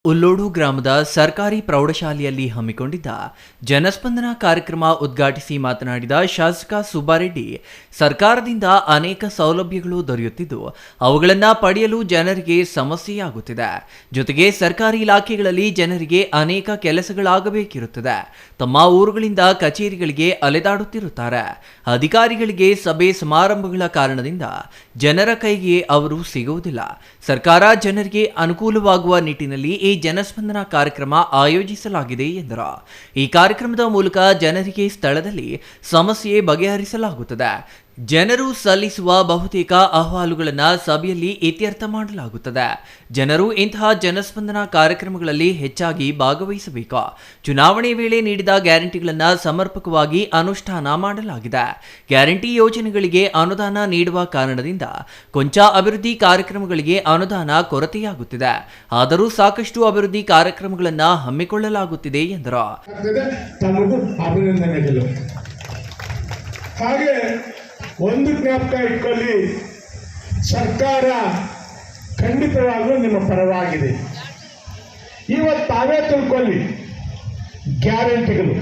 ಉಲ್ಲೋಡು ಗ್ರಾಮದ ಸರ್ಕಾರಿ ಪ್ರೌಢಶಾಲೆಯಲ್ಲಿ ಹಮ್ಮಿಕೊಂಡಿದ್ದ ಜನಸ್ಪಂದನ ಕಾರ್ಯಕ್ರಮ ಉದ್ಘಾಟಿಸಿ ಮಾತನಾಡಿದ ಶಾಸಕ ಸುಬ್ಬಾರೆಡ್ಡಿ, ಸರ್ಕಾರದಿಂದ ಅನೇಕ ಸೌಲಭ್ಯಗಳು ದೊರೆಯುತ್ತಿದ್ದು ಅವುಗಳನ್ನು ಪಡೆಯಲು ಜನರಿಗೆ ಸಮಸ್ಯೆಯಾಗುತ್ತಿದೆ. ಜೊತೆಗೆ ಸರ್ಕಾರಿ ಇಲಾಖೆಗಳಲ್ಲಿ ಜನರಿಗೆ ಅನೇಕ ಕೆಲಸಗಳಾಗಬೇಕಿರುತ್ತದೆ. ತಮ್ಮ ಊರುಗಳಿಂದ ಕಚೇರಿಗಳಿಗೆ ಅಲೆದಾಡುತ್ತಿರುತ್ತಾರೆ. ಅಧಿಕಾರಿಗಳಿಗೆ ಸಭೆ ಸಮಾರಂಭಗಳ ಕಾರಣದಿಂದ ಜನರ ಕೈಗೆ ಅವರು ಸಿಗುವುದಿಲ್ಲ. ಸರ್ಕಾರ ಜನರಿಗೆ ಅನುಕೂಲವಾಗುವ ನಿಟ್ಟಿನಲ್ಲಿ ಈ ಜನಸ್ಪಂದನ ಕಾರ್ಯಕ್ರಮ ಆಯೋಜಿಸಲಾಗಿದೆ ಎಂದರು. ಈ ಕಾರ್ಯಕ್ರಮದ ಮೂಲಕ ಜನರಿಗೆ ಸ್ಥಳದಲ್ಲಿ ಸಮಸ್ಯೆ ಬಗೆಹರಿಸಲಾಗುತ್ತದೆ. ಜನರು ಸಲ್ಲಿಸುವ ಬಹುತೇಕ ಅಹವಾಲುಗಳನ್ನು ಸಭೆಯಲ್ಲಿ ಇತ್ಯರ್ಥ ಮಾಡಲಾಗುತ್ತದೆ. ಜನರು ಇಂತಹ ಜನಸ್ಪಂದನ ಕಾರ್ಯಕ್ರಮಗಳಲ್ಲಿ ಹೆಚ್ಚಾಗಿ ಭಾಗವಹಿಸಬೇಕು. ಚುನಾವಣೆ ವೇಳೆ ನೀಡಿದ ಗ್ಯಾರಂಟಿಗಳನ್ನು ಸಮರ್ಪಕವಾಗಿ ಅನುಷ್ಠಾನ ಮಾಡಲಾಗಿದೆ. ಗ್ಯಾರಂಟಿ ಯೋಜನೆಗಳಿಗೆ ಅನುದಾನ ನೀಡುವ ಕಾರಣದಿಂದ ಕೊಂಚ ಅಭಿವೃದ್ಧಿ ಕಾರ್ಯಕ್ರಮಗಳಿಗೆ ಅನುದಾನ ಕೊರತೆಯಾಗುತ್ತಿದೆ. ಆದರೂ ಸಾಕಷ್ಟು ಅಭಿವೃದ್ಧಿ ಕಾರ್ಯಕ್ರಮಗಳನ್ನು ಹಮ್ಮಿಕೊಳ್ಳಲಾಗುತ್ತಿದೆ ಎಂದರು. ಒಂದು ಜ್ಞಾಪಕ ಇಟ್ಕೊಳ್ಳಿ, ಸರ್ಕಾರ ಖಂಡಿತವಾಗಲೂ ನಿಮ್ಮ ಪರವಾಗಿದೆ. ಇವತ್ತು ತಾವೇ ತಿಳ್ಕೊಳ್ಳಿ, ಗ್ಯಾರಂಟಿಗಳು,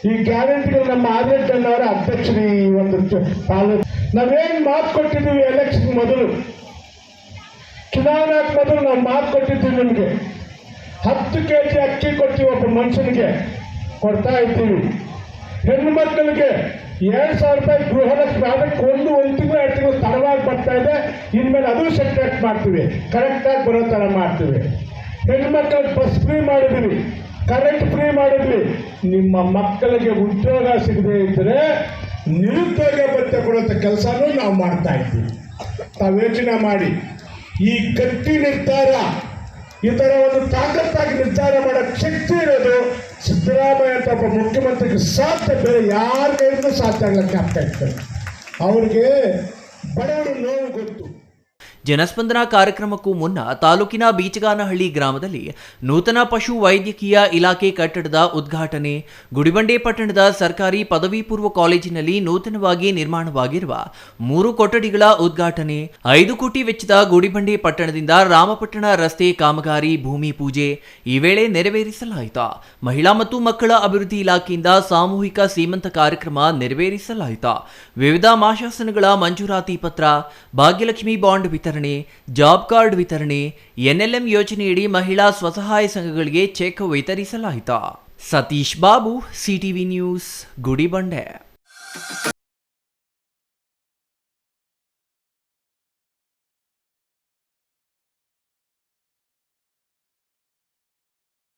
ಈ ಗ್ಯಾರಂಟಿಗಳು ನಮ್ಮ ಆಡಳಿತದವರ ಅಧ್ಯಕ್ಷರು ಈ ಒಂದು ತಾಲೂಕು ನಾವೇನು ಮಾತು ಕೊಟ್ಟಿದ್ದೀವಿ, ಎಲೆಕ್ಷನ್ ಮೊದಲು, ಚುನಾವಣೆಗೆ ಮೊದಲು ನಾವು ಮಾತು ಕೊಟ್ಟಿದ್ದೀವಿ. ನಿಮಗೆ 10 kg ಅಕ್ಕಿ ಕೊಡ್ತೀವಿ, ಒಬ್ಬ ಮನುಷ್ಯನಿಗೆ ಕೊಡ್ತಾ ಇದ್ದೀವಿ. ಹೆಣ್ಣು ಮಕ್ಕಳಿಗೆ 2,000 ರೂಪಾಯಿ ಗೃಹಲಕ್ಷ್ಮಿ, ಅದಕ್ಕೆ ಒಂದು ತಿಂಗಳು 2 ತಿಂಗಳು ತಡವಾಗಿ ಬರ್ತಾ ಇದೆ. ಇನ್ಮೇಲೆ ಅದು ಸೆಟ್ರೇಟ್ ಮಾಡ್ತೀವಿ, ಕರೆಕ್ಟಾಗಿ ಬರೋ ಥರ ಮಾಡ್ತೀವಿ. ಹೆಣ್ಮಕ್ಳಿಗೆ ಬಸ್ ಫ್ರೀ ಮಾಡಿದ್ವಿ, ಕರೆಂಟ್ ಫ್ರೀ ಮಾಡಿದ್ವಿ. ನಿಮ್ಮ ಮಕ್ಕಳಿಗೆ ಉದ್ಯೋಗ ಸಿಗದೆ ಇದ್ದರೆ ನಿರುದ್ಯೋಗ ಭತ್ಯೆ ಕೊಡುವಂಥ ಕೆಲಸನೂ ನಾವು ಮಾಡ್ತಾ ಇದ್ದೀವಿ. ತಾವು ಯೋಚನೆ ಮಾಡಿ, ಈ ಗಟ್ಟಿ ನಿರ್ಧಾರ, ಈ ಥರ ಒಂದು ತಾಕತ್ತಾಗಿ ನಿರ್ಧಾರ ಮಾಡೋಕ್ಕೆ ಶಕ್ತಿ ಇರೋದು ಸಿದ್ದರಾಮಯ್ಯ ಅಂತ ಒಬ್ಬ ಮುಖ್ಯಮಂತ್ರಿಗೆ ಸಾಧ್ಯ, ಬೇರೆ ಯಾರ ಕೈಯಿಂದ ಸಾಧ್ಯ ಆಗಲಿಕ್ಕೆ ಆಗ್ತಾ ಇರ್ತಾರೆ. ಅವ್ರಿಗೆ ಬಡವರು ನೋವು ಗೊತ್ತು. ಜನಸ್ಪಂದನ ಕಾರ್ಯಕ್ರಮಕ್ಕೂ ಮುನ್ನ ತಾಲೂಕಿನ ಬೀಚಗಾನಹಳ್ಳಿ ಗ್ರಾಮದಲ್ಲಿ ನೂತನ ಪಶು ವೈದ್ಯಕೀಯ ಇಲಾಖೆ ಕಟ್ಟಡದ ಉದ್ಘಾಟನೆ, ಗುಡಿಬಂಡೆ ಪಟ್ಟಣದ ಸರ್ಕಾರಿ ಪದವಿ ಪೂರ್ವ ಕಾಲೇಜಿನಲ್ಲಿ ನೂತನವಾಗಿ ನಿರ್ಮಾಣವಾಗಿರುವ 3 ಕೊಠಡಿಗಳ ಉದ್ಘಾಟನೆ, 5 ಕೋಟಿ ವೆಚ್ಚದ ಗುಡಿಬಂಡೆ ಪಟ್ಟಣದಿಂದ ರಾಮಪಟ್ಟಣ ರಸ್ತೆ ಕಾಮಗಾರಿ ಭೂಮಿ ಪೂಜೆ ಈ ವೇಳೆ ನೆರವೇರಿಸಲಾಯಿತು. ಮಹಿಳಾ ಮತ್ತು ಮಕ್ಕಳ ಅಭಿವೃದ್ಧಿ ಇಲಾಖೆಯಿಂದ ಸಾಮೂಹಿಕ ಸೀಮಂತ ಕಾರ್ಯಕ್ರಮ ನೆರವೇರಿಸಲಾಯಿತು. ವಿವಿಧ ಮಾಶಾಸನಗಳ ಮಂಜೂರಾತಿ ಪತ್ರ, ಭಾಗ್ಯಲಕ್ಷ್ಮಿ ಬಾಂಡ್ ವಿತರಣೆ, ಜಾಬ್ ಕಾರ್ಡ್ ವಿತರಣೆ, ಎನ್ಎಲ್ಎಂ ಯೋಜನೆಯಡಿ ಮಹಿಳಾ ಸ್ವಸಹಾಯ ಸಂಘಗಳಿಗೆ ಚೆಕ್ ವಿತರಿಸಲಾಯಿತು. Satish Babu, CTV news, Gudibande.